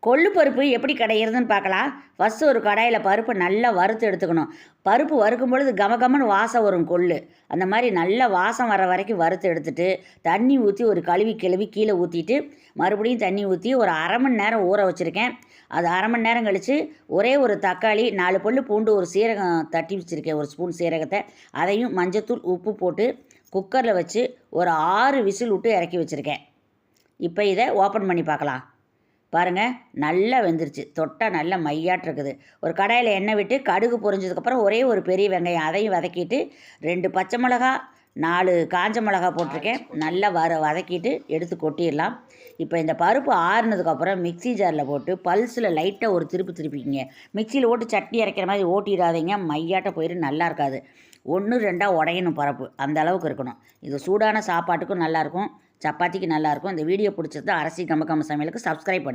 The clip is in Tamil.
கொள்ளு பருப்பு எப்படி கடையிறதுன்னு பார்க்கலாம். ஃபஸ்ட்டு ஒரு கடாயில் பருப்பை நல்லா வறுத்து எடுத்துக்கணும். பருப்பு வறுக்கும் பொழுது கமகமன்னு வாசம் வரும் கொள்ளு. அந்த மாதிரி நல்லா வாசம் வர வரைக்கும் வறுத்து எடுத்துட்டு, தண்ணி ஊற்றி ஒரு கழுவி கீழே ஊற்றிட்டு, மறுபடியும் தண்ணி ஊற்றி ஒரு 1/2 மணி நேரம் ஊற வச்சுருக்கேன். அது 1/2 மணி நேரம் கழித்து ஒரே ஒரு தக்காளி, 4 பல்லு பூண்டு, ஒரு சீரகம் தட்டி வச்சுருக்கேன், ஒரு ஸ்பூன் சீரகத்தை. அதையும் மஞ்சத்தூள், உப்பு போட்டு குக்கரில் வச்சு ஒரு 6 விசில் விட்டு இறக்கி வச்சுருக்கேன். இப்போ இதை ஓப்பன் பண்ணி பார்க்கலாம். பாருங்கள், நல்லா வெந்துருச்சு. தொட்டால் நல்லா மையாட்டிருக்குது. ஒரு கடாயில் எண்ணெய் விட்டு கடுகு பொரிஞ்சதுக்கப்புறம் ஒரே ஒரு பெரிய வெங்காயம் அதையும் வதக்கிட்டு 2 பச்சை மிளகா, 4 காஞ்ச மிளகா போட்டிருக்கேன். நல்லா வதக்கிட்டு எடுத்து கொட்டிடலாம். இப்போ இந்த பருப்பு ஆறுனதுக்கப்புறம் மிக்ஸி ஜாரில் போட்டு பல்ஸில் லைட்டாக ஒரு திருப்பிக்கிங்க. மிக்சியில் போட்டு சட்னி அரைக்கிற மாதிரி ஓட்டிடாதீங்க, மையாட்ட போயிட்டு நல்லா இருக்காது. 1 2 உடையணும் பருப்பு, அந்த அளவுக்கு இருக்கணும். இது சூடான சாப்பாட்டுக்கும் நல்லாயிருக்கும், சப்பாத்திக்கு நல்லாயிருக்கும். இந்த வீடியோ பிடிச்சது அரசி கம கம சமையலுக்கு சப்ஸ்கிரைப் பண்ணுங்கள்.